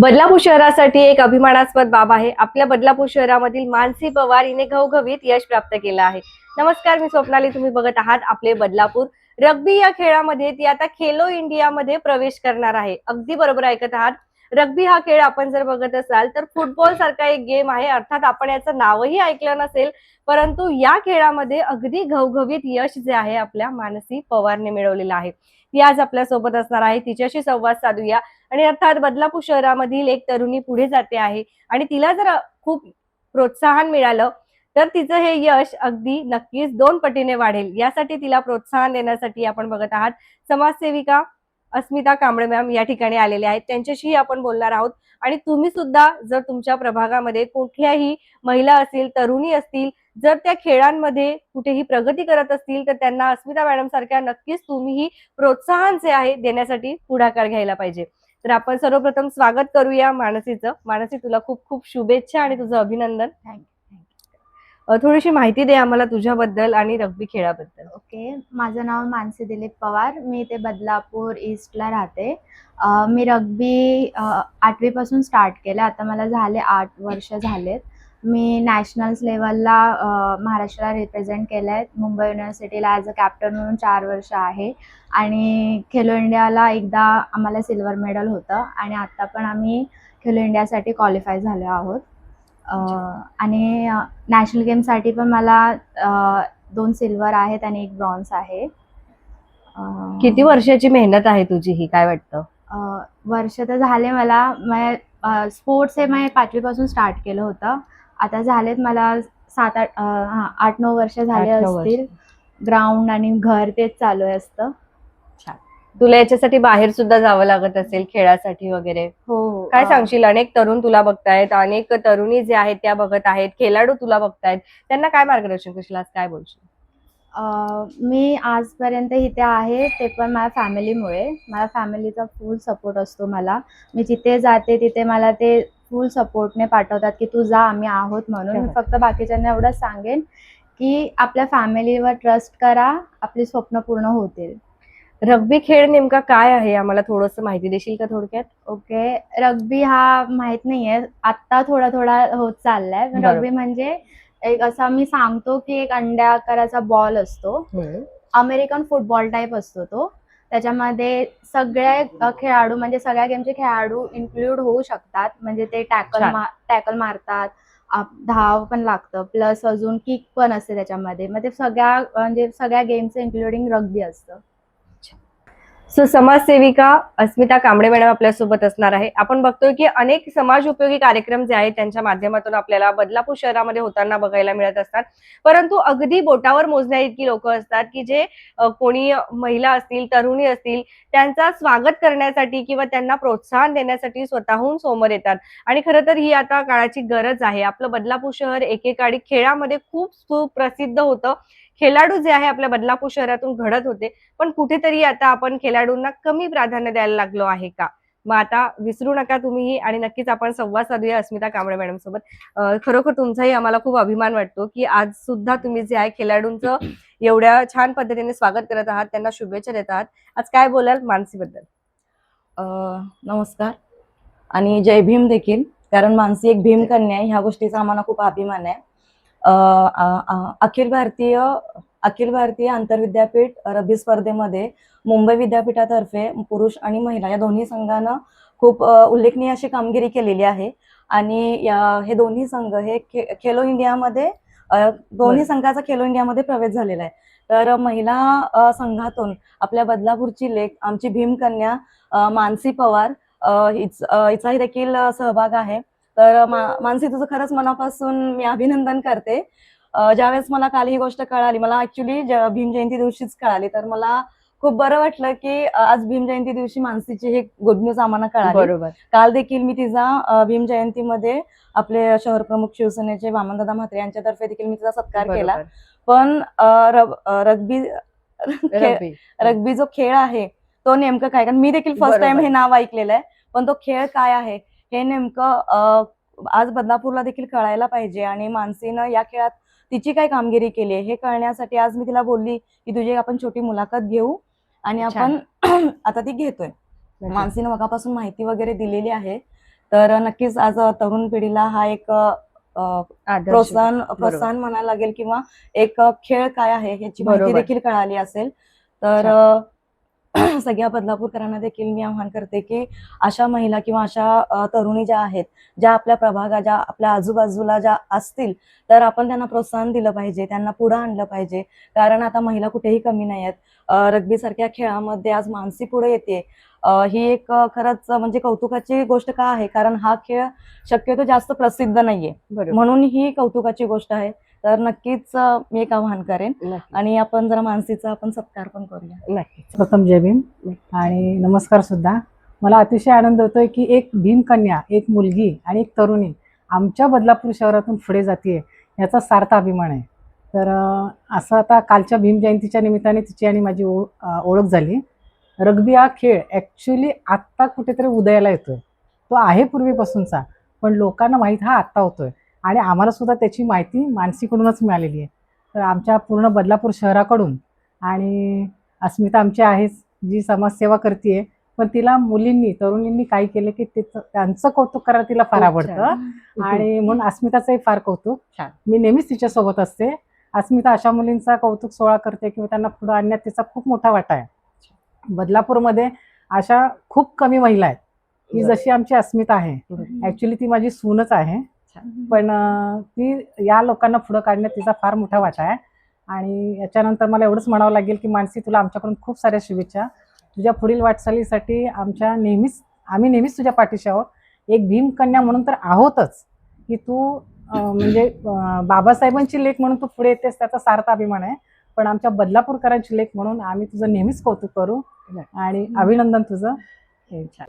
बदलापूर शहरासाठी एक अभिमानास्पद बाब आहे. आपल्या बदलापूर शहरामधील मानसी पवार हिने घवघवीत यश प्राप्त केलं आहे. नमस्कार, मी स्वप्नाली. तुम्ही बघत आहात आपले बदलापूर. रग्बी या खेळामध्ये ती आता खेलो इंडिया मध्ये प्रवेश करणार आहे. अगदी बरोबर ऐकत आहात. रग्बी हा खेळ आपण जर बघत असाल तर फुटबॉल सारखा एक गेम आहे. अर्थात आपण याचं नावही ऐकलं नसेल, परंतु या खेळामध्ये अगदी घवघवीत यश जे आहे आपल्या मानसी पवारने मिळवलेलं आहे. ती आज आपल्या सोबत असणार आहे. तिच्याशी संवाद साधूया. आणि अर्थात बदलापूर शहरामधील एक तरुणी पुढे जाते आहे आणि तिला जर खूप प्रोत्साहन मिळालं तर तिचं हे यश अगदी नक्कीच 2 पटीने वाढेल. यासाठी तिला प्रोत्साहन देण्यासाठी आपण बघत आहात समाजसेविका अस्मिता कांबळे मॅम या ठिकाणी आलेले आहेत. त्यांच्याशी आपण बोलणार आहोत. आणि तुम्ही सुद्धा जर तुमच्या प्रभागामध्ये कुठल्याही महिला असतील, तरुणी असतील, जर त्या खेळांमध्ये कुठेही प्रगती करत असतील तर त्यांना अस्मिता मॅडम सारख्या नक्कीच तुम्हीही प्रोत्साहन जे आहे देण्यासाठी पुढाकार घ्यायला पाहिजे. तर आपण सर्वप्रथम स्वागत करूया मानसीचं. मानसी, तुला खूप खूप शुभेच्छा आणि तुझं अभिनंदन. थोडीशी माहिती दे आम्हाला तुझ्याबद्दल आणि रग्बी खेळाबद्दल. ओके, माझं नाव मानसी दिलीप पवार. मी इथे बदलापूर ईस्टला राहते. मी रग्बी 8वी पासून स्टार्ट केलं. आता मला झाले 8 वर्ष झालेत. मी नॅशनल्स लेवलला महाराष्ट्राला रिप्रेझेंट केलं आहे. मुंबई युनिव्हर्सिटीला ॲज अ कॅप्टन म्हणून 4 वर्ष आहे. आणि खेलो इंडियाला एकदा आम्हाला सिल्वर मेडल होतं आणि आत्ता पण आम्ही खेलो इंडियासाठी क्वालिफाय झालो आहोत. आणि नॅशनल गेमसाठी पण मला 2 सिल्वर आहेत आणि 1 ब्रॉन्झ आहे. किती वर्षाची मेहनत आहे तुझी ही, काय वाटतं? वर्ष तर झाले मला. स्पोर्ट्स हे मी 5वी पासून स्टार्ट केलं होतं. आता झालेत मला 8-9 वर्ष झाले 8-9 वर्ष. असतील. ग्राउंड आणि घर तेच चालू असतं. तुला याच्यासाठी बाहेर सुद्धा जावं लागत असेल खेळासाठी वगैरे? हो. काय सांगशील? अनेक तरुण तुला बघतायत, अनेक तरुणी जे आहेत त्या बघत आहेत, खेळाडू तुला बघतायत, त्यांना काय मार्गदर्शन करशील? आज काय बोलशील? मी आजपर्यंत इथे आहे ते पण माझ्या फॅमिलीमुळे. माझ्या फॅमिलीचा फुल सपोर्ट असतो मला. मी जिथे जाते तिथे मला ते फुल सपोर्टने पाठवतात की तू जा, आम्ही आहोत म्हणून. मी फक्त बाकीच्यांना एवढंच सांगेन की आपल्या फॅमिलीवर ट्रस्ट करा, आपली स्वप्न पूर्ण होतील. रग्बी खेळ नेमका काय आहे, आम्हाला थोडंसं माहिती देशील का थोडक्यात? ओके, रग्बी हा माहित नाहीये, आत्ता थोडा थोडा होत चाललाय. रग्बी म्हणजे एक असा मी सांगतो की एक अंड्या आकाराचा बॉल असतो. अमेरिकन फुटबॉल टाईप असतो तो. त्याच्यामध्ये सगळे खेळाडू म्हणजे सगळ्या गेमचे खेळाडू इन्क्लूड होऊ शकतात. म्हणजे ते टॅकल मारतात, धाव पण लागतं, प्लस अजून किक पण असते त्याच्यामध्ये. मग ते सगळ्या गेमचं इन्क्लुडिंग रग्बी असतं. सो समाजसेविका अस्मिता कांबळे मॅडम आपल्यासोबत असणार आहे. आपण बघतोय की अनेक समाज उपयोगी कार्यक्रम जे आहेत त्यांच्या माध्यमातून आपल्याला बदलापूर शहरामध्ये होताना बघायला मिळत असतात. परंतु अगदी बोटावर मोजण्या इतकी लोक असतात की जे कोणी महिला असतील, तरुणी असतील, त्यांचा स्वागत करण्यासाठी किंवा त्यांना प्रोत्साहन देण्यासाठी स्वतःहून समोर येतात. आणि खरं तर ही आता काळाची गरज आहे. आपलं बदलापूर शहर एकेकाळी खेळामध्ये खूप सुप्रसिद्ध होतं. खेळाडू जे आहे आपल्या बदलापूर शहरातून घडत होते, पण कुठेतरी आता आपण खेळाडूंना कमी प्राधान्य द्यायला लागलो आहे का? मग आता विसरू नका तुम्हीही आणि नक्कीच आपण संवाद साधूया अस्मिता कांबळे मॅडम सोबत. खरोखर तुमचाही आम्हाला खूप अभिमान वाटतो की आज सुद्धा तुम्ही जे आहे खेळाडूंचं एवढ्या छान पद्धतीने स्वागत करत आहात, त्यांना शुभेच्छा देत आहात. आज काय बोलाल मानसीबद्दल? नमस्कार आणि जय भीम देखील, कारण मानसी एक भीम कन्या आहे, ह्या गोष्टीचा आम्हाला खूप अभिमान आहे. अखिल भारतीय आंतरविद्यापीठ रग्बी स्पर्धेमध्ये मुंबई विद्यापीठातर्फे पुरुष आणि महिला या दोन्ही संघानं खूप उल्लेखनीय अशी कामगिरी केलेली आहे. आणि हे दोन्ही संघ हे खेलो इंडियामध्ये दोन्ही संघाचा खेलो इंडियामध्ये प्रवेश झालेला आहे. तर महिला संघातून आपल्या बदलापूरची लेक आमची भीमकन्या मानसी पवार हिचाही देखील सहभाग आहे. तर मानसी, तुझं खरंच मनापासून मी अभिनंदन करते. ज्यावेळेस मला काल ही गोष्ट कळाली, मला ऍक्च्युली भीम जयंती दिवशीच कळाली, तर मला खूप बरं वाटलं की आज भीम जयंती दिवशी मानसीची हे गुड न्यूज आम्हाला कळाली. बरोबर. काल देखील मी तिचा भीम जयंतीमध्ये आपले शहर प्रमुख शिवसेनेचे वामनदादा म्हात्रे यांच्यातर्फे देखील मी तिचा सत्कार केला. पण रग्बी जो खेळ आहे तो नेमकं काय, कारण मी देखील फर्स्ट टाइम हे नाव ऐकलेलं आहे, पण तो खेळ काय आहे हे नेमकं आज बदलापूरला देखील कळायला पाहिजे. आणि मानसीनं या खेळात तिची काय कामगिरी केली आहे हे कळण्यासाठी आज मी तिला बोलली की तुझी आपण छोटी मुलाखत घेऊ, आणि आपण आता ती घेतोय. मानसीनं मगापासून माहिती वगैरे दिलेली आहे. तर नक्कीच आज तरुण पिढीला हा एक आदर्श. प्रोत्साहन म्हणायला लागेल किंवा एक खेळ काय आहे ह्याची माहिती बरोबर. देखील कळाली असेल. तर सगळ्या बदलापूरकरांना देखील मी आवाहन करते की अशा महिला किंवा अशा तरुणी ज्या आहेत, ज्या आपल्या प्रभागात, ज्या आपल्या आजूबाजूला ज्या असतील, तर आपण त्यांना प्रोत्साहन दिलं पाहिजे, त्यांना पुढे आणलं पाहिजे. कारण आता महिला कुठेही कमी नाही आहेत. रग्बी सारख्या खेळामध्ये आज मानसी पुढे येते. ही एक खरंच म्हणजे कौतुकाची गोष्ट का आहे, कारण हा खेळ शक्यतो जास्त प्रसिद्ध नाहीये, बरोबर. म्हणून ही कौतुकाची गोष्ट आहे. तर नक्कीच मी एक आवाहन करेन नक्की. आणि आपण जरा मानसीचा आपण सत्कार पण करूया. नक्कीच. प्रथम जय भीम आणि नमस्कार सुद्धा. मला अतिशय आनंद होतोय की एक भीमकन्या, एक मुलगी आणि एक तरुणी आमच्या बदलापूर शहरातून पुढे जाते, याचा सार्थ अभिमान आहे. तर असं आता कालच्या भीम जयंतीच्या निमित्ताने तिची आणि माझी ओळख झाली. रग्बी हा खेळ ॲक्च्युली आत्ता कुठेतरी उदयाला येतोय. तो आहे पूर्वीपासूनचा, पण लोकांना माहीत हा आत्ता होतोय आणि आम्हाला सुद्धा त्याची माहिती मानसीकडूनच मिळालेली आहे. तर आमच्या पूर्ण बदलापूर शहराकडून आणि अस्मिता आमची आहेच जी समाजसेवा करते, पण तिला मुलींनी, तरुणींनी काय केलं की त्यांचं कौतुक करायला तिला फार खूप आवडतं. छान. आणि म्हणून अस्मिताचंही फार कौतुक. छान. मी नेहमीच तिच्यासोबत असते. अस्मिता अशा मुलींचा कौतुक सोहळा करते किंवा त्यांना पुढे आणण्यात तिचा खूप मोठा वाटा आहे. बदलापूरमध्ये अशा खूप कमी महिला आहेत की जशी आमची अस्मिता आहे. ॲक्च्युली ती माझी सूनच आहे, पण ती या लोकांना पुढे काढण्यात तिचा फार मोठा वाटा आहे. आणि याच्यानंतर मला एवढंच म्हणावं लागेल की मानसी, तुला आमच्याकडून खूप साऱ्या शुभेच्छा. तुझ्या पुढील वाटचालीसाठी आम्ही नेहमीच तुझ्या पाठीशी आहोत. एक भीमकन्या म्हणून तर आहोतच की तू म्हणजे बाबासाहेबांची लेक म्हणून तू पुढे येतेस, त्याचा सार्थ अभिमान आहे. पण आमच्या बदलापूरकरांची लेक म्हणून आम्ही तुझं नेहमीच कौतुक करू आणि अभिनंदन तुझं. छान.